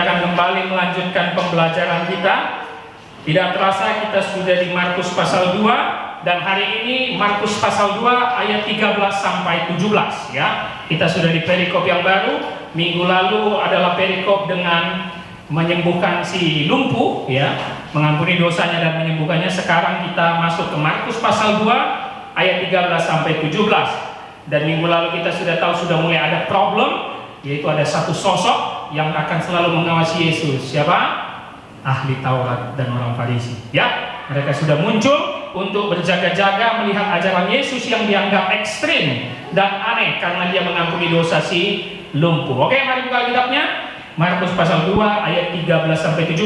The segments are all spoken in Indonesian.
Akan kembali melanjutkan pembelajaran kita. Tidak terasa kita sudah di Markus pasal 2, dan hari ini Markus pasal 2 ayat 13 sampai 17 ya. Kita sudah di perikop yang baru. Minggu lalu adalah perikop dengan menyembuhkan si lumpuh ya, mengampuni dosanya dan menyembuhkannya. Sekarang kita masuk ke Markus pasal 2 ayat 13 sampai 17. Dan minggu lalu kita sudah tahu sudah mulai ada problem, yaitu ada satu sosok yang akan selalu mengawasi Yesus. Siapa? Ahli Taurat dan orang Farisi. Ya, mereka sudah muncul untuk berjaga-jaga melihat ajaran Yesus yang dianggap ekstrim dan aneh karena dia mengampuni dosa si lumpuh. Oke, mari buka kitabnya. Markus pasal 2 ayat 13 sampai 17.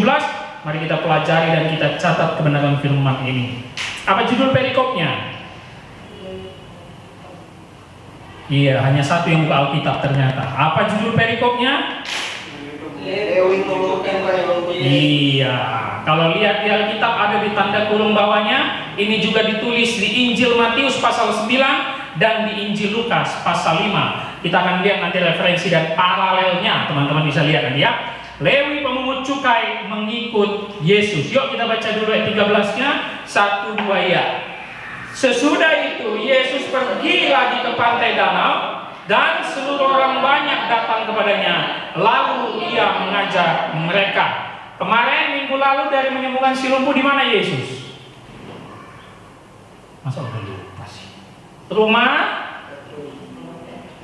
Mari kita pelajari dan kita catat kebenaran firman ini. Apa judul perikopnya? Iya, hanya satu yang buka Alkitab ternyata. Apa judul perikopnya? Iya, kalau lihat di Alkitab ada di tanda kurung bawahnya. Ini juga ditulis di Injil Matius pasal 9 dan di Injil Lukas pasal 5. Kita akan lihat nanti referensi dan paralelnya, teman-teman bisa lihat kan ya. Lewi pemungut cukai mengikut Yesus. Yuk kita baca dulu ayat 13-nya. 1, 2 ya. Sesudah itu Yesus pergi lagi ke pantai danau, dan seluruh orang banyak datang kepadanya. Lalu ia mengajar mereka. Kemarin minggu lalu dari menyembuhkan si lumpuh di mana Yesus? Masa udah lupa sih?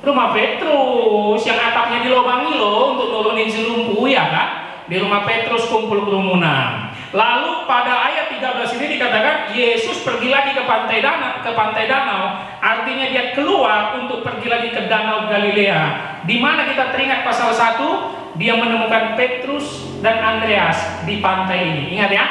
Rumah Petrus yang atapnya dilobangi loh untuk nurunin si lumpuh ya kan? Di rumah Petrus kumpul kerumunan. Lalu pada ayat 13 ini dikatakan Yesus pergi lagi ke pantai danau. Artinya dia keluar untuk pergi lagi ke danau Galilea. Di mana kita teringat pasal 1, dia menemukan Petrus dan Andreas di pantai ini. Ingat ya?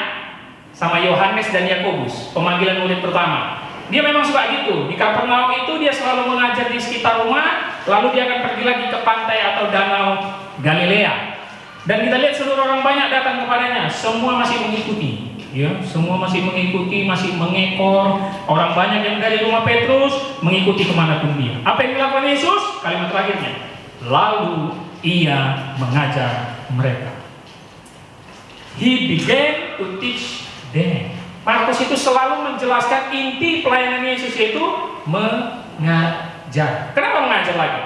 Sama Yohanes dan Yakobus, pemanggilan murid pertama. Dia memang suka gitu. Di Kapernaum itu dia selalu mengajar di sekitar rumah, lalu dia akan pergi lagi ke pantai atau danau Galilea. Dan kita lihat seluruh orang banyak datang kepadanya. Semua masih mengikuti ya, semua masih mengikuti, masih mengekor. Orang banyak yang dari rumah Petrus mengikuti kemanapun dia. Apa yang dilakukan Yesus? Kalimat terakhirnya, lalu ia mengajar mereka. He began to teach them. Markus itu selalu menjelaskan inti pelayanan Yesus, yaitu mengajar. Kenapa mengajar lagi?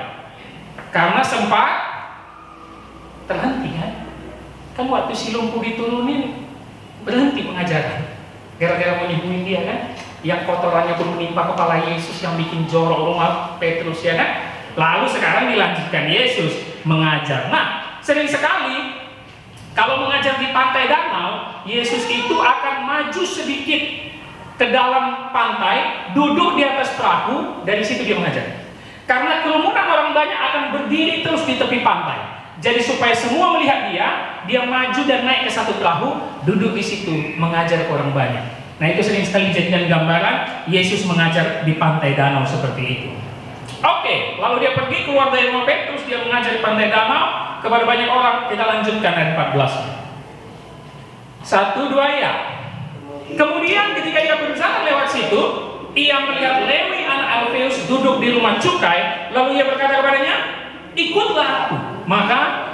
Karena sempat terhenti kan waktu si lumpuh diturunin berhenti pengajaran gara-gara mau nyembuhin dia kan, yang kotorannya pun menimpa kepala Yesus yang bikin jorok rumah Petrus ya kan. Lalu sekarang dilanjutkan Yesus mengajar. Nah, sering sekali kalau mengajar di pantai danau, Yesus itu akan maju sedikit ke dalam pantai, duduk di atas perahu, dari situ dia mengajar. Karena kerumunan orang banyak akan berdiri terus di tepi pantai. Jadi supaya semua melihat dia maju dan naik ke satu perahu, duduk di situ mengajar ke orang banyak. Nah itu sering sekali dijadikan gambaran Yesus mengajar di pantai danau seperti itu. Oke, lalu dia pergi keluar dari rumah Petrus, dia mengajar di pantai danau kepada banyak orang. Kita lanjutkan ayat 14. 1, 2 ya. Kemudian ketika ia berjalan lewat situ, ia melihat Lewi anak Alfeus duduk di rumah cukai. Lalu ia berkata kepadanya, ikutlah aku. Maka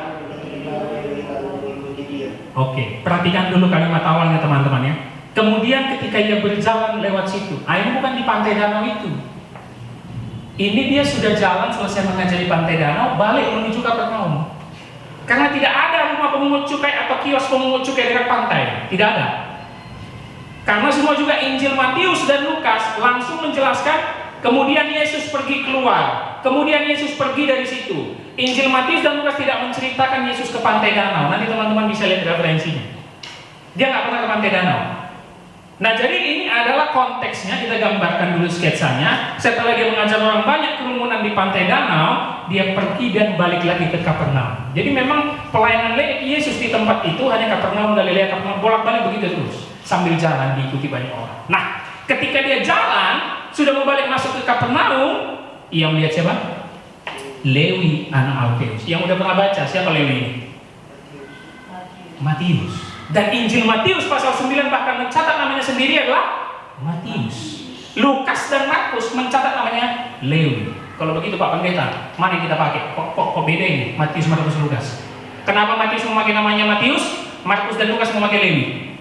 perhatikan dulu kalimat awalnya teman-teman ya. Kemudian ketika ia berjalan lewat situ, ini bukan di pantai danau itu. Ini dia sudah jalan selesai mengajar di pantai danau, balik menuju Kapernaum. Karena tidak ada rumah pemungut cukai atau kios pemungut cukai dekat pantai, tidak ada. Karena semua juga Injil Matius dan Lukas langsung menjelaskan kemudian Yesus pergi keluar, kemudian Yesus pergi dari situ. Injil Matius dan Lukas tidak menceritakan Yesus ke pantai danau. Nanti teman-teman bisa lihat referensinya. Dia nggak pernah ke pantai danau. Nah jadi ini adalah konteksnya, kita gambarkan dulu sketsanya. Setelah dia mengajar orang banyak kerumunan di pantai danau, dia pergi dan balik lagi ke Kapernaum. Jadi memang pelayanan Yesus di tempat itu hanya Kapernaum, Galilea, Kapernaum, bolak-balik begitu terus. Sambil jalan diikuti banyak orang. Nah ketika dia jalan, sudah mau balik masuk ke Kapernaum, ia melihat siapa? Lewi anak Alfeus. Yang udah pernah baca siapa Lewi ini? Matius. Dan Injil Matius pasal 9 bahkan mencatat namanya sendiri adalah Matius. Lukas dan Markus mencatat namanya Lewi. Kalau begitu Pak Pendeta, mana yang kita pakai? Kok beda ini? Matius, Markus, Lukas. Kenapa Matius memakai namanya Matius, Markus dan Lukas memakai Lewi?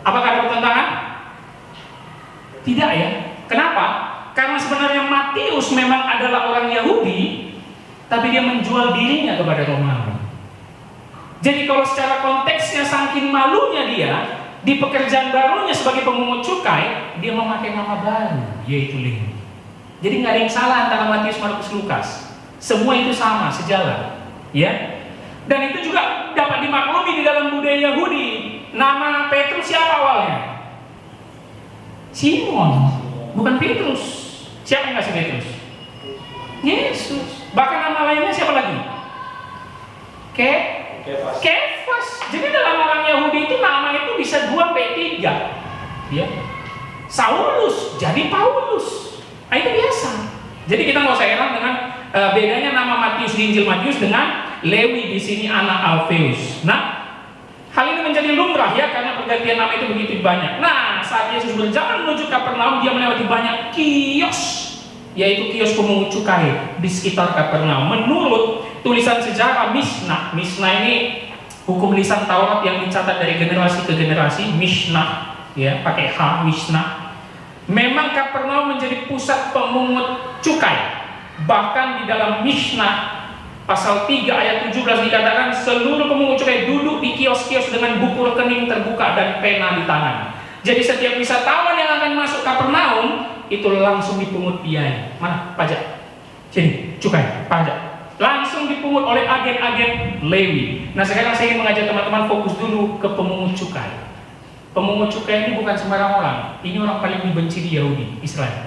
Apakah ada pertentangan? Tidak ya. Kenapa? Karena sebenarnya Matius memang adalah orang Yahudi, tapi dia menjual dirinya kepada Romawi. Jadi kalau secara konteksnya saking malunya dia, di pekerjaan barunya sebagai pemungut cukai, dia memakai nama baru, yaitu Lewi. Jadi nggak ada yang salah antara Matius, Markus, Lukas. Semua itu sama, sejalan, ya. Dan itu juga dapat dimaklumi di dalam budaya Yahudi. Nama Petrus siapa awalnya? Simon, bukan Petrus. Siapa yang kasih Petrus? Yesus. Bahkan nama lainnya siapa lagi? Kefas. Jadi dalam orang Yahudi itu nama itu bisa 2-3. Ya. Saulus jadi Paulus. Nah, itu biasa. Jadi kita nggak usah heran dengan bedanya nama Matius di Injil Matius dengan Lewi di sini anak Alfeus. Nah, hal ini menjadi lumrah ya karena pergantian nama itu begitu banyak. Nah, saat Yesus berjalan menuju Kapernaum, dia melewati banyak kios, yaitu kios pemungut cukai di sekitar Kapernaum. Menurut tulisan sejarah Mishnah ini hukum lisan Taurat yang dicatat dari generasi ke generasi. Mishnah, ya pakai H, Mishnah. Memang Kapernaum menjadi pusat pemungut cukai. Bahkan di dalam Mishnah pasal 3 ayat 17 dikatakan seluruh pemungut cukai duduk di kios-kios dengan buku rekening terbuka dan pena di tangan. Jadi setiap wisatawan yang akan masuk Kapernaum itu langsung dipungut biaya. Mana? Pajak. Sini, cukai, pajak. Langsung dipungut oleh agen-agen Lewi. Nah, sekarang saya ingin mengajak teman-teman fokus dulu ke pemungut cukai. Pemungut cukai ini bukan sembarang orang. Ini orang paling dibenci di Yahudi, Israel.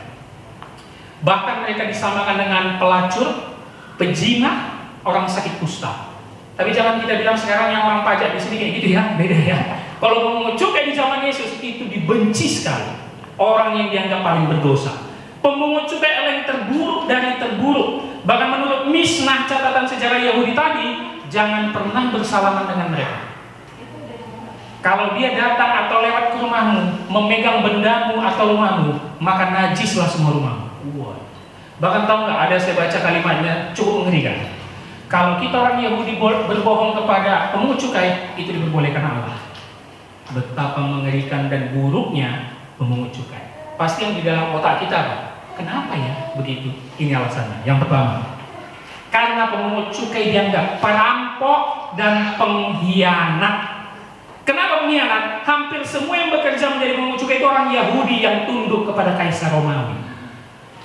Bahkan mereka disamakan dengan pelacur, pezina, orang sakit kusta. Tapi jangan kita bilang sekarang yang orang pajak di sini kayak gitu ya, beda ya. Kalau pemungut cukai di zaman Yesus itu dibenci sekali. Orang yang dianggap paling berdosa. Pemungut cukai adalah yang terburuk dari terburuk. Bahkan menurut Mishnah catatan sejarah Yahudi tadi, jangan pernah bersalaman dengan mereka. Kalau dia datang atau lewat ke rumahmu, memegang bendamu atau rumahmu, maka najislah semua rumahmu. Bahkan tahu nggak, ada saya baca kalimatnya cukup mengerikan. Kalau kita orang Yahudi berbohong kepada pemungut cukai, itu diperbolehkan Allah. Betapa mengerikan dan buruknya pemungut cukai. Pasti yang di dalam otak kita apa? Kenapa ya begitu? Ini alasannya. Yang pertama, karena pemungut cukai dianggap perampok dan pengkhianat. Kenapa pengkhianat? Hampir semua yang bekerja menjadi pemungut cukai itu orang Yahudi yang tunduk kepada Kaisar Romawi,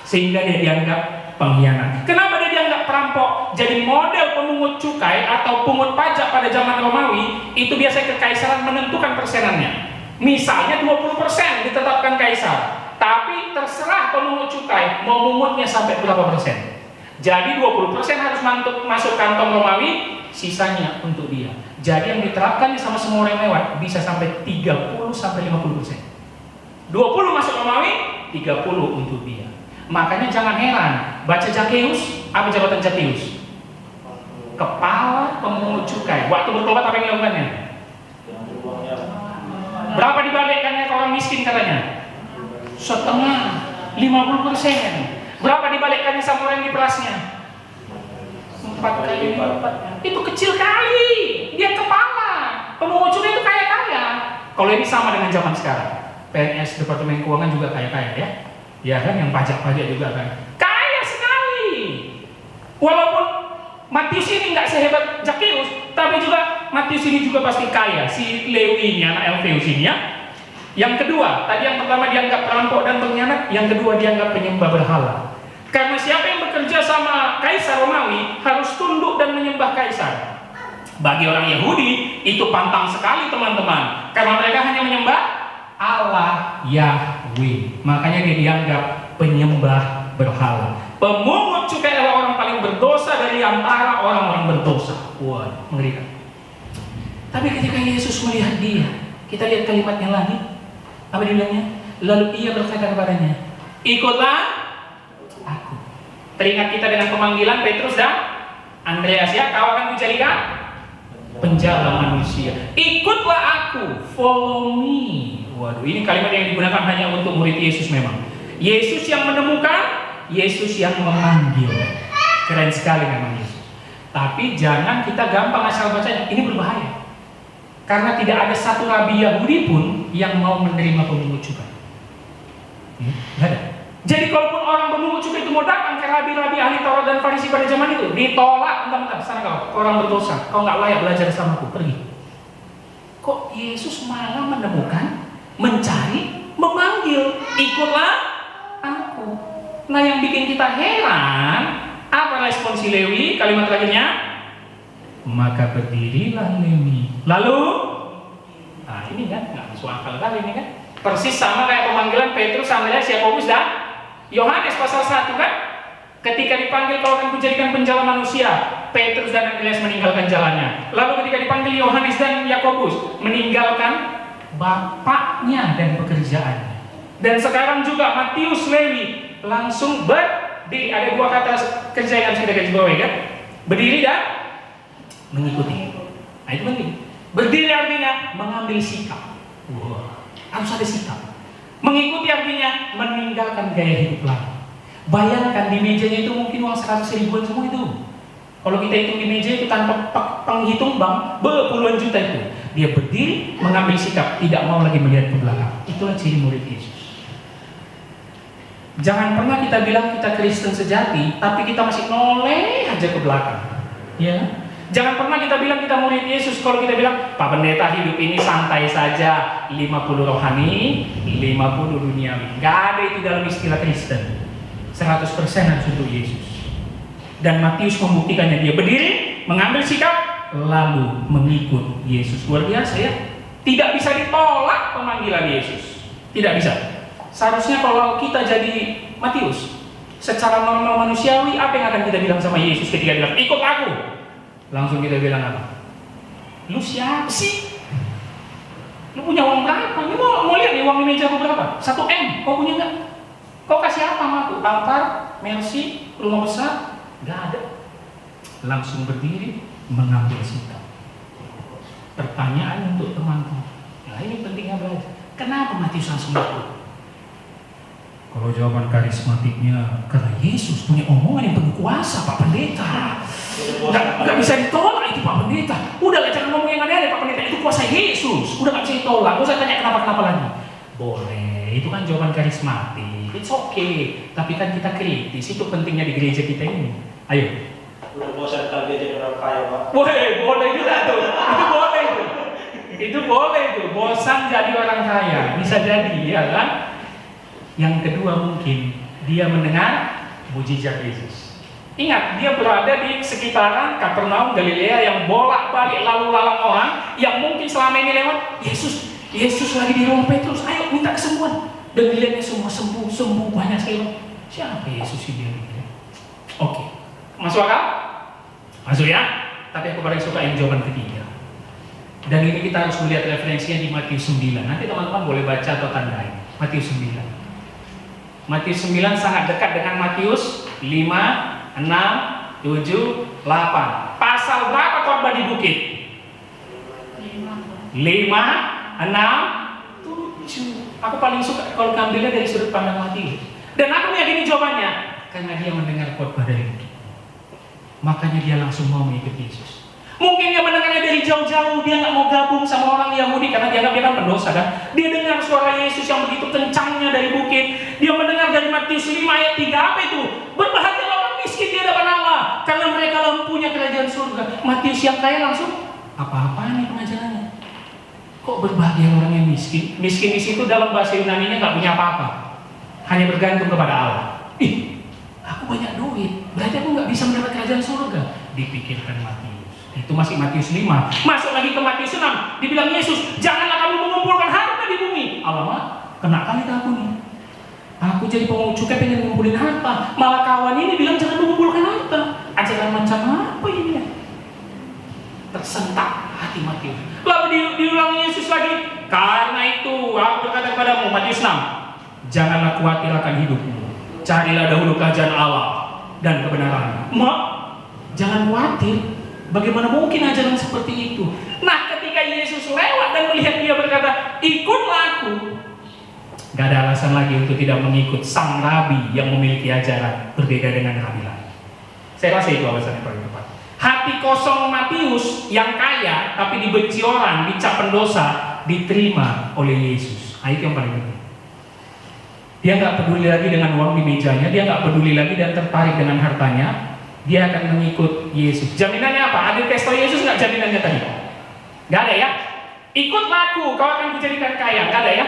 sehingga dia dianggap pengkhianat. Kenapa dia dianggap perampok? Jadi model pemungut cukai atau pungut pajak pada zaman Romawi itu biasanya kekaisaran menentukan persenannya. Misalnya 20% ditetapkan kaisar, tapi terserah pemungut cukai mau mungutnya sampai berapa persen. Jadi 20% harus masuk kantong Romawi, sisanya untuk dia. Jadi yang diterapkan sama semua orang lewat bisa sampai 30 sampai 50%. 20 masuk Romawi, 30 untuk dia. Makanya jangan heran, baca Zakheus, apa jabatan Zakheus? Kepala pemungut cukai. Waktu bertobat apa yang dilakukannya? Berapa dibalikkannya ke orang miskin katanya? Setengah, 50%. Berapa dibalikkannya sama orang yang diperasnya? 4 kali lipat. Itu kecil kali. Dia kepala. Pemungut cukai itu kaya-kaya. Kalau ini sama dengan zaman sekarang. PNS Departemen Keuangan juga kaya-kaya ya. Ya kan, yang pajak-pajak juga kan. Kaya sekali. Walaupun Matius ini nggak sehebat Zakheus, tapi juga Matius ini juga pasti kaya. Si Lewi ini, anak Alfeus ini ya. Yang kedua, tadi yang pertama dianggap perampok dan pengkhianat, yang kedua dianggap penyembah berhala. Karena siapa yang bekerja sama Kaisar Romawi harus tunduk dan menyembah Kaisar. Bagi orang Yahudi itu pantang sekali teman-teman, karena mereka hanya menyembah Allah Yahweh. Makanya dia dianggap penyembah berhala. Pemungut cukai adalah orang paling berdosa dari antara orang-orang berdosa. Wah, mengerikan. Tapi ketika Yesus melihat dia, kita lihat kalimatnya lagi. Apa dia bilangnya? Lalu ia berkata kepadanya, ikutlah aku. Teringat kita dengan pemanggilan Petrus dan Andreas ya, kau akan kujadikan penjala manusia. Ikutlah aku, follow me. Waduh, ini kalimat yang digunakan hanya untuk murid Yesus memang. Yesus yang menemukan, Yesus yang memanggil. Keren sekali memang Yesus. Tapi jangan kita gampang asal bacanya, ini berbahaya. Karena tidak ada satu rabi Yahudi pun yang mau menerima pemungut cukai. Nggak ada. Jadi kalaupun orang pemungut cukai itu mau datang ke rabi-rabi ahli Taurat dan Farisi pada zaman itu, ditolak, bentar-bentar, sana kau orang berdosa, kau nggak layak belajar samaku, pergi. Kok Yesus malah menemukan, mencari, memanggil, ikutlah aku. Nah yang bikin kita heran, apa respon si Lewi? Kalimat terakhirnya, maka berdirilah Lewi. Lalu, nah ini kan nggak masuk akal kali ini kan? Persis sama kayak pemanggilan Petrus, Andreas, Yakobus dan Yohanes pasal 1 kan? Ketika dipanggil kau akan kujadikan penjala manusia, Petrus dan Andreas meninggalkan jalannya. Lalu ketika dipanggil Yohanes dan Yakobus, meninggalkan bapaknya dan pekerjaannya. Dan sekarang juga Matius, Lewi langsung berdiri. Ada dua kata kerja yang harus kita garis bawahi kan? Berdiri dan mengikuti. Nah itu penting. Berdiri artinya mengambil sikap. Harus ada sikap. Mengikuti artinya meninggalkan gaya hidup lama. Bayangkan di mejanya itu mungkin uang 100 ribuan semua itu. Kalau kita hitung di meja itu tanpa penghitung bank, berpuluhan juta itu. Dia berdiri, mengambil sikap, tidak mau lagi melihat ke belakang. Itulah ciri murid Yesus. Jangan pernah kita bilang kita Kristen sejati, tapi kita masih noleh aja ke belakang. Ya. Jangan pernah kita bilang kita murid Yesus kalau kita bilang, Pak Pendeta hidup ini santai saja, 50 rohani, 50 duniawi. Gak ada itu dalam istilah Kristen. 100% harus untuk Yesus. Dan Matius membuktikannya, dia berdiri, mengambil sikap, lalu mengikut Yesus. Luar biasa ya. Tidak bisa ditolak pemanggilan Yesus. Tidak bisa. Seharusnya kalau kita jadi Matius, secara normal manusiawi, apa yang akan kita bilang sama Yesus ketika bilang, ikut aku? Langsung kita bilang apa? Lu siapa sih? Lu punya uang berapa? Lu mau lihat nih uang di meja aku berapa? 1 M, kau punya nggak? Kau kasih apa sama aku? Altar, Mercy, rumah besar? Nggak ada. Langsung berdiri, mengambil sikap. Pertanyaan untuk teman-teman. Nah ini pentingnya belajar. Kenapa Matius langsung ikut? Kalau jawaban karismatiknya, karena Yesus punya omongan yang penuh kuasa, Pak Pendeta. Nggak bisa ditolak itu Pak Pendeta. Udahlah jangan ngomong yang aneh-aneh Pak Pendeta. Itu kuasa Yesus. Udah nggak bisa ditolak. Gak usah tanya kenapa-kenapa lagi. Boleh. Itu kan jawaban karismatik. It's okay. Tapi kan kita kritis. Itu pentingnya di gereja kita ini. Ayo. Udah bosan kalau dia jadi orang kaya Pak. Boleh juga tuh. Itu boleh tuh. Itu boleh tuh. Bosan jadi orang kaya. Bisa jadi ya kan. Yang kedua mungkin dia mendengar mujizat Yesus. Ingat, dia berada di sekitaran Kapernaum Galilea yang bolak-balik lalu lalang orang yang mungkin selama ini lewat. Yesus lagi di rumah Petrus, ayo minta kesembuhan. Dan dilihatnya semua sembuh banyak sekali. Siapa Yesus ini? Oke, masuk akal? Masuk ya? Tapi aku paling suka yang jawaban ketiga. Dan ini kita harus melihat referensinya di Matius 9. Nanti teman-teman boleh baca atau tandain. Matius 9. Matius 9 sangat dekat dengan Matius 5, 6, 7, 8. Pasal berapa khotbah di bukit? 5, 6, 7. Aku paling suka kalau ambilnya dari sudut pandang Matius. Dan aku meyakini jawabannya karena dia mendengar khotbah dari bukit. Makanya dia langsung mau mengikuti Yesus. Mungkin dia mendengarnya dari jauh-jauh, dia nggak mau gabung sama orang Yahudi karena dia kan pendosa kan. Dia dengar suara Yesus yang begitu kencangnya dari bukit. Dia mendengar dari Matius 5 ayat 3 apa itu? Berbahagialah orang miskin di hadapan Allah karena mereka lampunya kerajaan surga. Matius yang kaya langsung apa-apaan nih pengajarannya? Kok berbahagia orang yang miskin? Miskin di situ dalam bahasa Yunani-nya nggak punya apa-apa, hanya bergantung kepada Allah. Aku banyak duit, berarti aku nggak bisa mendapat kerajaan surga. Dipikirkan Matius. Itu masih Matius 5. Masuk lagi ke Matius 6. Dibilang Yesus, janganlah kamu mengumpulkan harta di bumi. Alamak, kena kali aku nih. Aku jadi pengungut cukai pengen ngumpulin harta. Malah kawan ini bilang jangan mengumpulkan harta. Ajaran macam apa ini? Tersentak hati Matius. Lalu diulang Yesus lagi. Karena itu aku berkata kepadamu, Matius 6. Janganlah khawatir akan hidupmu. Carilah dahulu kerajaan Allah dan kebenaran. Jangan khawatir. Bagaimana mungkin ajaran seperti itu? Nah, ketika Yesus lewat dan melihat dia berkata, ikutlah aku. Gak ada alasan lagi untuk tidak mengikut sang rabi yang memiliki ajaran berbeda dengan rabi lain. Saya rasa itu alasan yang paling tepat. Hati kosong Matius yang kaya tapi dibenci orang, dicap pendosa, diterima oleh Yesus. Itu yang paling penting. Dia nggak peduli lagi dengan uang di mejanya, dia nggak peduli lagi dan tertarik dengan hartanya. Dia akan mengikut Yesus. Jaminannya apa? Hadir pesta Yesus nggak jaminannya tadi? Nggak ada ya? Ikutlah aku, kau akan kujadikan kaya. Nggak ada ya?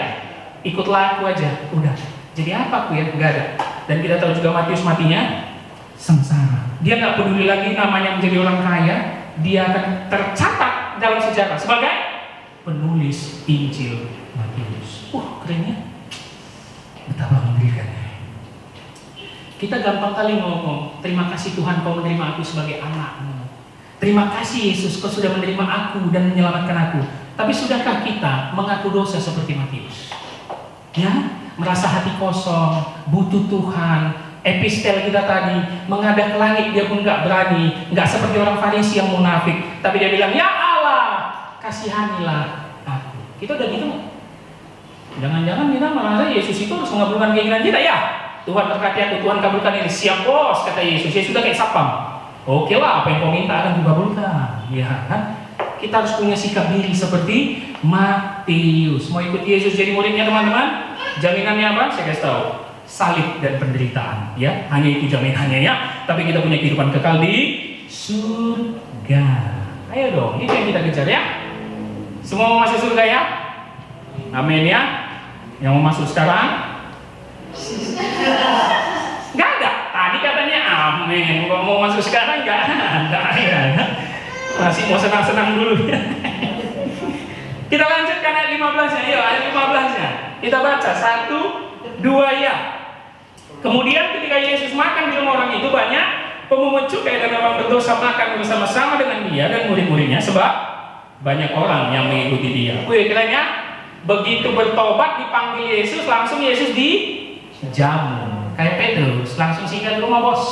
Ikutlah aku aja. Udah. Jadi apa aku ya? Nggak ada. Dan kita tahu juga Matius matinya sengsara. Dia nggak peduli lagi namanya menjadi orang kaya. Dia akan tercatat dalam sejarah sebagai penulis Injil Matius. Kerennya. Betapa mengerikannya. Kita gampang kali ngomong, terima kasih Tuhan kau menerima aku sebagai anak-Mu. Terima kasih Yesus kau sudah menerima aku dan menyelamatkan aku. Tapi sudahkah kita mengaku dosa seperti Matius? Ya, merasa hati kosong, butuh Tuhan. Epistel kita tadi, menghadap ke langit dia pun nggak berani, nggak seperti orang Farisi yang munafik. Tapi dia bilang, ya Allah, kasihanilah aku. Kita udah gitu nggak? Jangan-jangan kita merasa Yesus itu harus mengabulkan keinginan kita ya. Tuhan berkati aku, Tuhan kabulkan ini. Siap bos, kata Yesus. Yesus sudah kayak sapam. Oke lah, apa yang kau minta akan dikabulkan. Ya kan? Kita harus punya sikap diri seperti Matius. Mau ikut Yesus jadi muridnya teman-teman? Jaminannya apa? Saya kasih tahu. Salib dan penderitaan, ya, hanya itu jaminannya ya. Tapi kita punya kehidupan kekal di surga. Ayo dong, itu yang kita kejar ya. Semua mau masuk surga ya? Amin ya. Yang mau masuk sekarang? Gak ada. Tadi katanya amin. Kalau mau masuk sekarang gak ada ya. Masih mau senang-senang dulu ya. Kita lanjutkan ayat 15-nya. Yuk, ayat 15-nya. Kita baca 1, 2 ya. Kemudian ketika Yesus makan di rumah orang itu, banyak pemungut cukai dan orang berdosa makan bersama-sama dengan dia dan murid-muridnya, sebab banyak orang yang mengikuti dia. Kiranya begitu bertobat dipanggil Yesus, langsung Yesus dijamu. Kayak Petrus langsung singgah ke rumah bos.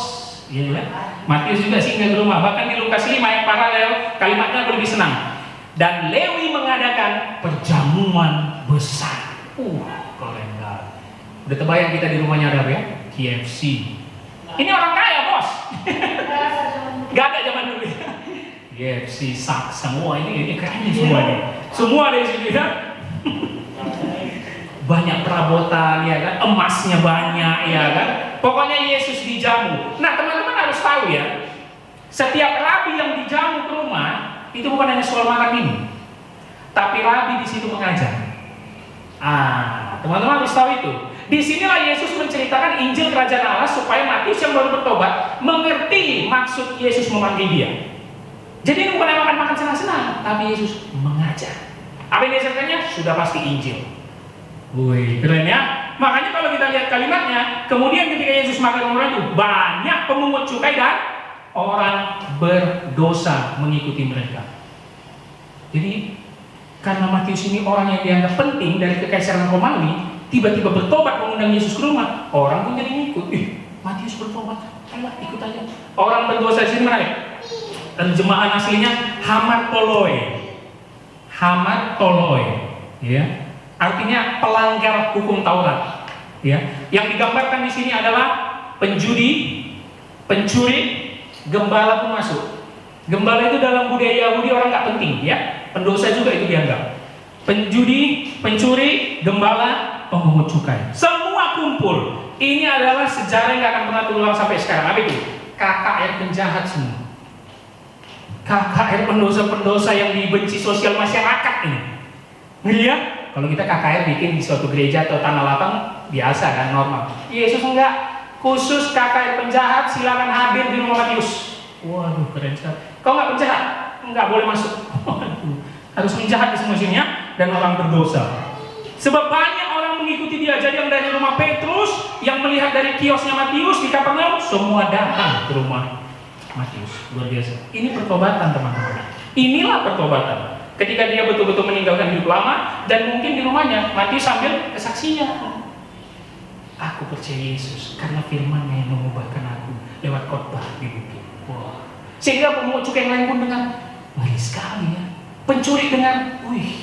Iya kan? Matius juga singgah ke rumah. Bahkan di Lukas 5 yang paralel, kalimatnya lebih senang. Dan Lewi mengadakan perjamuan besar. Keren banget. Udah terbayang kita di rumahnya ada apa ya? KFC. Ini orang kaya bos. Gak ada zaman dulu ya. KFC, sak, semua ini keren semua nih. Semua ada di sini ya. Banyak perabotan ya kan, emasnya banyak ya kan. Pokoknya Yesus dijamu. Nah teman-teman harus tahu ya, setiap rabi yang dijamu ke rumah itu bukan hanya soal makan minum, tapi rabi di situ mengajar. Teman-teman harus tahu itu. Disinilah Yesus menceritakan Injil Kerajaan Allah supaya Matius yang baru bertobat mengerti maksud Yesus memanggil dia. Jadi ini bukan makan-makan senang-senang, tapi Yesus mengajar. Apa yang diajarkannya? Sudah pasti Injil. Wih, keren ya. Makanya kalau kita lihat kalimatnya, kemudian ketika Yesus makan orang itu, banyak pemungut cukai dan orang berdosa mengikuti mereka. Jadi karena Matius ini orang yang dianggap penting dari kekaisaran Romawi, tiba-tiba bertobat mengundang Yesus ke rumah, orang pun jadi ngikut. Matius bertobat, ayo ikut aja. Orang berdosa di sini mana ya? Terjemahan aslinya hamartoloi. Hamartoloi, ya. Artinya pelanggar hukum Taurat, ya. Yang digambarkan di sini adalah penjudi, pencuri, gembala pun masuk. Gembala itu dalam budaya Yahudi orang nggak penting, ya. Pendosa juga itu dianggap. Penjudi, pencuri, gembala, pemungut cukai, semua kumpul. Ini adalah sejarah yang nggak akan pernah terulang sampai sekarang. Apa itu? KKR penjahat semua. KKR pendosa-pendosa yang dibenci sosial masyarakat ini. Lihat, kalau kita KKR bikin di suatu gereja atau tanah lapang biasa kan, normal. Yesus enggak, khusus KKR penjahat silakan hadir di rumah Matius. Waduh, keren sekali. Kau nggak penjahat, nggak boleh masuk. Harus menjahat di semua sininya dan orang berdosa. Sebab banyak orang mengikuti dia. Jadi yang dari rumah Petrus, yang melihat dari kiosnya Matius di Kapernaum, semua datang ke rumah Matius. Luar biasa. Ini pertobatan teman-teman. Inilah pertobatan. Ketika dia betul-betul meninggalkan hidup lama dan mungkin di rumahnya Matius sambil kesaksian. Aku percaya Yesus karena firman-Nya yang mengubahkan aku lewat khotbah di bukit. Wow. Sehingga pemungut cukai yang lain pun dengar, ngeri sekali ya. Pencuri dengar, wih.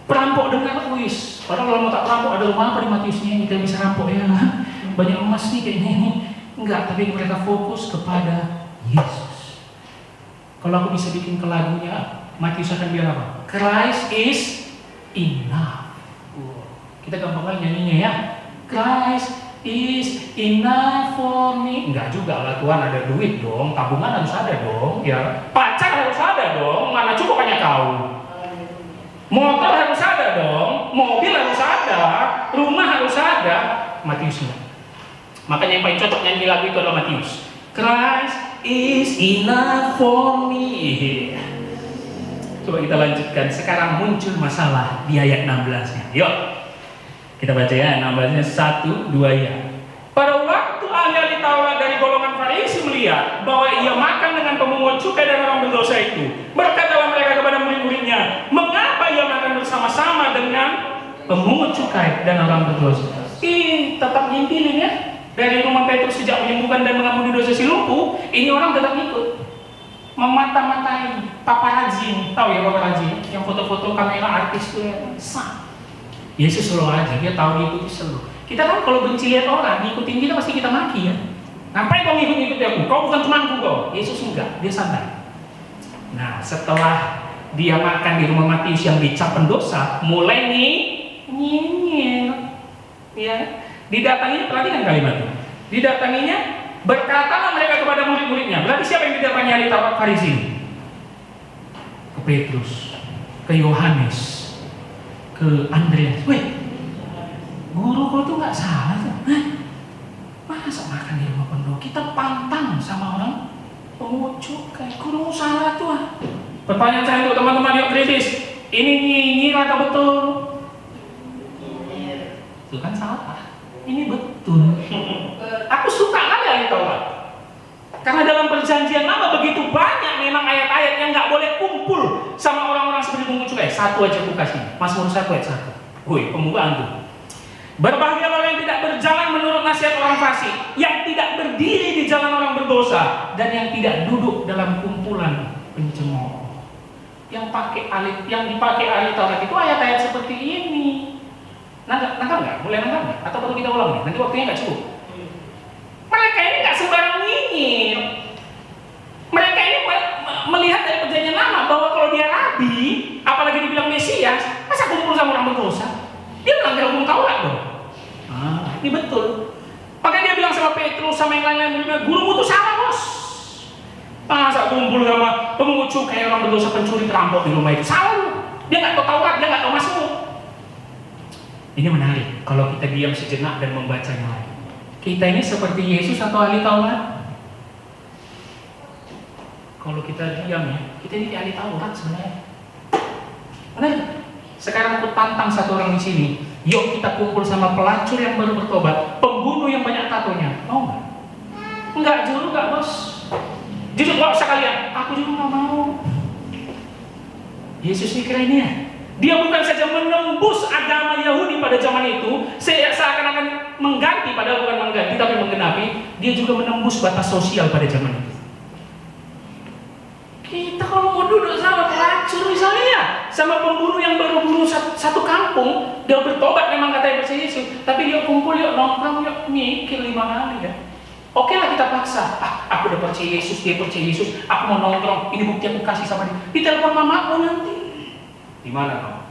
Perampok dengar, wih. Padahal kalau mau tak perampok ada rumah apa di Matius ini kita bisa rampok ya. Banyak emas nih kayaknya ini. Enggak, tapi mereka fokus kepada Yesus. Kalau aku bisa bikin ke lagunya, Matius akan bilang apa? Christ is enough. Kita gampang kali nyanyinya ya. Christ is enough for me. Enggak juga lah Tuhan, ada duit dong, tabungan harus ada dong, ya. Pacar harus ada dong, mana cukup hanya kau. Motor harus ada dong, mobil harus ada, rumah harus ada. Matius enggak. Makanya yang paling cocok nyanyi lagu itu adalah Matius. Christ is enough for me. Coba kita lanjutkan. Sekarang muncul masalah di ayat 16-nya. Yuk, kita baca ya 16-nya 1, 2 ya. Pada waktu ahli Taurat dari golongan Farisi melihat bahwa ia makan dengan pemungut cukai dan orang berdosa itu, berkatalah mereka kepada murid-muridnya, mengapa ia makan bersama-sama dengan pemungut cukai dan orang berdosa? Ini tetap ngintilin ya. Dari rumah Petrus sejak menyembuhkan dan mengampuni dosa si lumpuh, ini orang tetap ikut. Memata-matai paparazzi, tahu ya paparazzi? Yang foto-foto kamera artis itu ya, sah. Yesus selalu aja, dia tahu diikuti selalu. Kita kan kalau benci lihat orang, ngikutin kita pasti kita maki ya. Ngapain kau ngikut-ngikuti aku? Kau bukan temanku kau. Yesus enggak, dia santai. Nah, setelah dia makan di rumah Matius yang dicap pendosa, mulai nyinyir, ya. Didatanginya, perhatikan kalimatnya. Didatanginya, berkatalah mereka kepada murid-muridnya. Berarti siapa yang didatangi ahli Taurat Farisi? Ke Petrus, ke Yohanes, ke Andreas. Weh, guru kau tuh nggak salah tuh. Masa makan di rumah pendosa? Kita pantang sama orang pemungut cukai. Guru salah tuh. Pertanyaan saya untuk teman-teman yang kritis, ini nyinyir atau betul? Itu kan salah. Ini betul. Aku suka kali ahli Taurat. Karena dalam perjanjian lama begitu banyak memang ayat-ayat yang nggak boleh kumpul sama orang-orang seperti pemungut cukai. Satu aja aku kasih. Mazmur 1 ayat 1. Woi, pembukaan tuh. Berbahagialah orang yang tidak berjalan menurut nasihat orang fasik, yang tidak berdiri di jalan orang berdosa, dan yang tidak duduk dalam kumpulan pencemooh. Yang dipakai ahli Taurat itu ayat-ayat seperti ini. Nangkap nggak? Boleh nangkap nggak? Atau perlu kita ulang nih? Nanti waktunya nggak cukup. Mereka ini nggak sembarang nyinyir. Mereka ini melihat dari perjanjian lama bahwa kalau dia rabi, apalagi dibilang Mesias, masa kumpul sama orang berdosa? Dia melanggar hukum Taurat dong. Ini betul. Makanya dia bilang sama Petrus sama yang lain-lain, gurumu tuh salah bos. Masa kumpul sama pemungut cukai, orang berdosa, pencuri, perampok di rumah itu? Salah. Dia nggak tahu Taurat, dia nggak tahu Mazmur. Ini menarik kalau kita diam sejenak dan membacanya lagi. Kita ini seperti Yesus atau ahli Taurat? Kalau kita diam ya, kita ini ahli Taurat sebenarnya. Benar? Sekarang aku tantang satu orang di sini. Yuk kita kumpul sama pelacur yang baru bertobat, pembunuh yang banyak tatonya. Mau nggak? Enggak juga bos. Jujur nggak usah kalian. Aku juga nggak mau. Yesus ini keren ya. Dia bukan saja menembus agama Yahudi pada zaman itu, seakan-akan mengganti, padahal bukan mengganti, tapi menggenapi. Dia juga menembus batas sosial pada zaman itu. Kita kalau mau duduk sama pelacur misalnya ya, sama pembunuh yang baru bunuh satu kampung, dia bertobat memang katanya percaya Yesus, tapi dia kumpul yuk nongkrong yuk mikir 5 kali ya. Oke lah kita paksa, aku udah percaya Yesus, dia percaya Yesus, aku mau nongkrong, ini bukti aku kasih sama dia. Ditelepon mamaku nanti. Di mana kamu?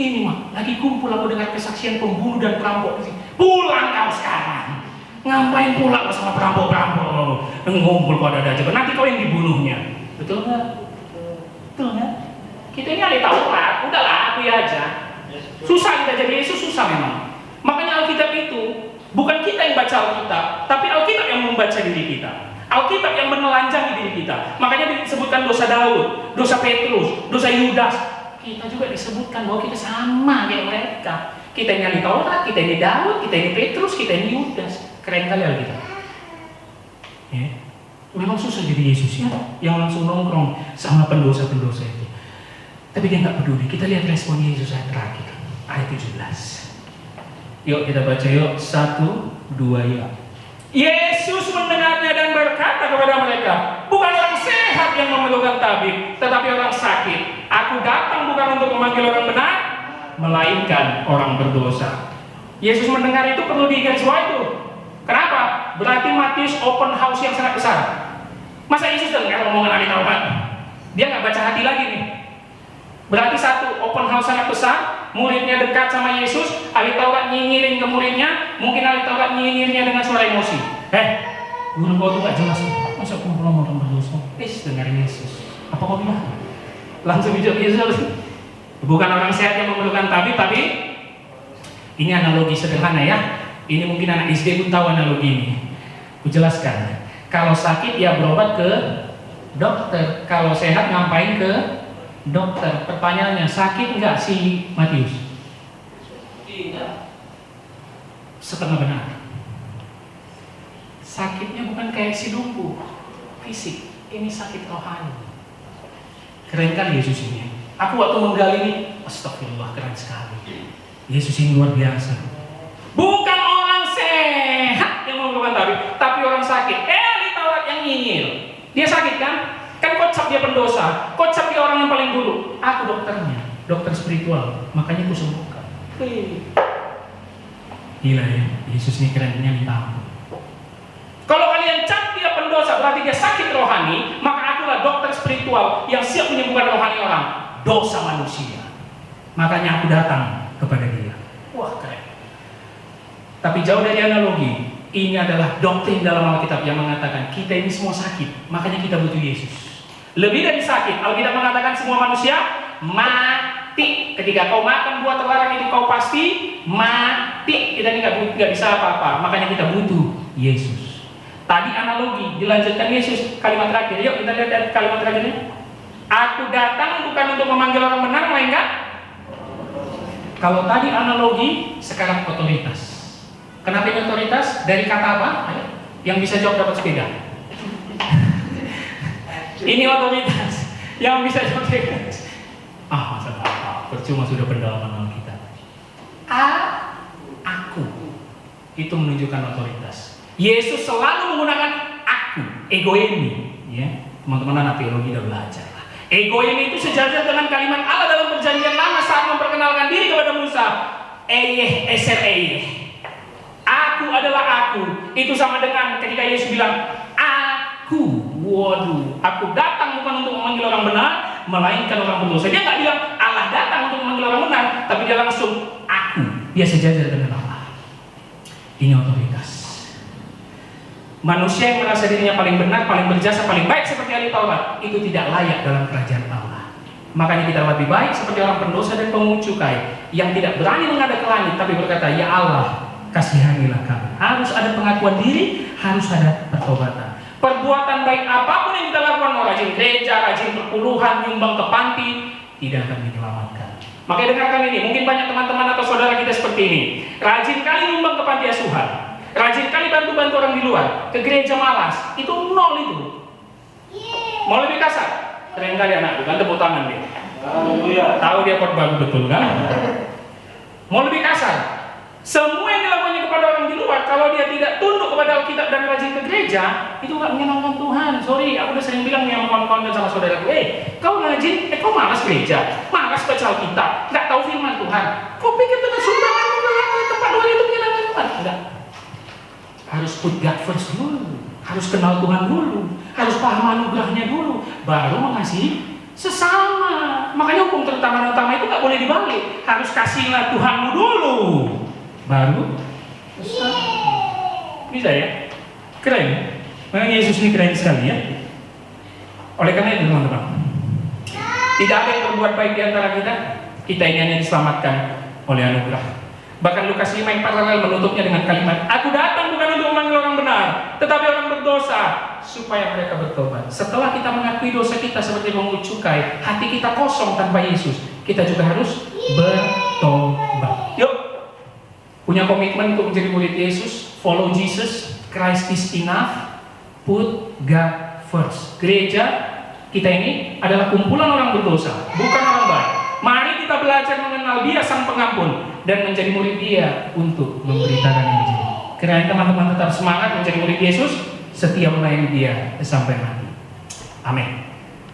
Ini mah, lagi kumpul aku dengar kesaksian pembunuh dan perampok di sini. Pulang kau sekarang. Ngapain pulang sama perampok-perampok? Ngumpul kau ada aja. Nanti kau yang dibunuhnya. Betul nggak? Betul nggak? Kita ini ahli Taurat, udahlah aku ya aja. Susah kita jadi Yesus, susah memang. Makanya Alkitab itu bukan kita yang baca Alkitab, tapi Alkitab yang membaca diri kita. Alkitab yang menelanjangi diri kita. Makanya disebutkan dosa Daud, dosa Petrus, dosa Yudas. Kita juga disebutkan bahwa kita sama kayak mereka. Kita ini ahli Taurat, kita ini Daud, kita ini Petrus, kita ini Yudas. Keren kali Alkitab. Ya. Memang susah jadi Yesus ya, yang langsung nongkrong sama pendosa-pendosa itu. Tapi dia nggak peduli. Kita lihat respon Yesus ayat terakhir, ayat 17. Yuk kita baca yuk, 1, 2 ya. Yesus mendengarnya dan berkata kepada mereka, bukan orang sehat yang memerlukan tabib, tetapi orang sakit. Aku datang bukan untuk memanggil orang benar, melainkan orang berdosa. Yesus mendengar itu perlu digarisbawahi itu. Kenapa? Berarti Matius open house yang sangat besar. Masa Yesus dengar omongan ahli Taurat? Dia nggak baca hati lagi nih. Berarti satu, open house sangat besar, muridnya dekat sama Yesus, ahli Taurat nyinyirin ke muridnya, mungkin ahli Taurat nyinyirnya dengan suara emosi. Guru kau tuh gak jelas, masa aku ngomong orang berdosa? Dengerin Yesus. Apa kau bilang? Langsung dijawab Yesus. Bukan orang sehat yang memerlukan tabib, tapi ini analogi sederhana ya. Ini mungkin anak SD pun tahu analogi ini. Ku jelaskan. Kalau sakit ya berobat ke dokter, kalau sehat ngapain ke dokter? Pertanyaannya, sakit nggak si Matius? Tidak. Setengah benar. Sakitnya bukan kayak si lumpuh fisik, ini sakit rohani. Keren kan Yesus ini? Aku waktu menggali ini, astagfirullah, keren sekali. Yesus ini luar biasa. Bukan orang sehat yang memerlukan tabib, tapi orang sakit. Ahli Taurat yang nyinyir. Dia sakit kan? Kan kocap dia pendosa, kocap dia orang yang paling buruk. Aku dokternya, dokter spiritual, makanya aku sembuhkan. Gila ya, Yesus ini kerennya minta. Kalau kalian cap dia pendosa, berarti dia sakit rohani, maka akulah dokter spiritual yang siap menyembuhkan rohani orang, dosa manusia. Makanya aku datang kepada dia. Wah, keren. Tapi jauh dari analogi, ini adalah doktrin dalam Alkitab yang mengatakan kita ini semua sakit, makanya kita butuh Yesus. Lebih dari sakit, Alkitab mengatakan semua manusia mati. Ketika kau makan buah terlarang itu kau pasti mati. Kita ini nggak bisa apa-apa, makanya kita butuh Yesus. Tadi analogi, dilanjutkan Yesus kalimat terakhir. Yuk kita lihat kalimat terakhirnya. Aku datang bukan untuk memanggil orang benar, melainkan. Kalau tadi analogi, sekarang otoritas. Kenapa ini otoritas? Dari kata apa? Ayo, yang bisa jawab dapat sepeda. Ini otoritas yang bisa jawab sepeda. Masa apa? Percuma sudah pendalaman kita. Aku. Itu menunjukkan otoritas. Yesus selalu menggunakan aku, egoimi. Ya, teman-teman anak teologi udah belajar. Egoimi itu sejajar dengan kalimat Allah dalam perjanjian lama saat memperkenalkan diri kepada Musa. Eser. Aku adalah aku. Itu sama dengan ketika Yesus bilang, aku. Waduh, aku datang bukan untuk memanggil orang benar, melainkan orang berdosa. Dia nggak bilang Allah datang untuk memanggil orang benar, tapi dia langsung aku. Dia sejajar dengan Allah. Ini otoritas. Manusia yang merasa dirinya paling benar, paling berjasa, paling baik seperti ahli Taurat, itu tidak layak dalam kerajaan Allah. Makanya kita lebih baik seperti orang pendosa dan pemungut cukai yang tidak berani menghadap ke langit, tapi berkata, ya Allah, kasihanilah kami. Harus ada pengakuan diri, harus ada pertobatan. Perbuatan baik apapun yang kita lakukan, mau rajin gereja, rajin perpuluhan, nyumbang ke panti, tidak akan menyelamatkan. Makanya dengarkan ini, mungkin banyak teman-teman atau saudara kita seperti ini. Rajin kali nyumbang ke panti asuhan, rajin kali bantu-bantu orang di luar, ke gereja malas, itu nol itu. Mau lebih kasar? Keren kali anakku, kan tepuk tangan dia. Tahu dia khotbah betul kan? Mau lebih kasar? Semua yang dilakukannya kepada orang di luar, kalau dia tidak tunduk kepada Alkitab dan rajin ke gereja, itu gak menyenangkan Tuhan. Sorry, aku udah sering bilang nih sama kawan-kawan dan sama saudaraku, kau rajin, kau malas gereja, malas baca Alkitab, gak tahu firman Tuhan. Kau pikir dengan sumbangan ke tempat luar itu menyenangkan Tuhan? Enggak. Harus put God first dulu, harus kenal Tuhan dulu, harus paham anugerahnya dulu, baru mengasihi sesama. Makanya hukum terutama itu gak boleh dibalik, harus kasihlah Tuhanmu dulu, baru bisa ya? Keren ya? Memang Yesus ini keren sekali ya. Oleh karena itu teman-teman, tidak ada yang berbuat baik di antara kita ini hanya diselamatkan oleh anugerah. Bahkan Lukas 5 yang paralel menutupnya dengan kalimat, aku datang bukan untuk memanggil orang benar, tetapi orang berdosa, supaya mereka bertobat. Setelah kita mengakui dosa kita seperti memungut cukai, hati kita kosong tanpa Yesus, kita juga harus bertobat. Yuk, punya komitmen untuk menjadi murid Yesus, follow Jesus, Christ is enough, put God first. Gereja kita ini adalah kumpulan orang berdosa, bukan orang baik. Mari kita belajar mengenal Dia Sang Pengampun dan menjadi murid Dia untuk memberitakan Injil. Kiranya teman-teman tetap semangat menjadi murid Yesus, setia melayani Dia sampai mati. Amin.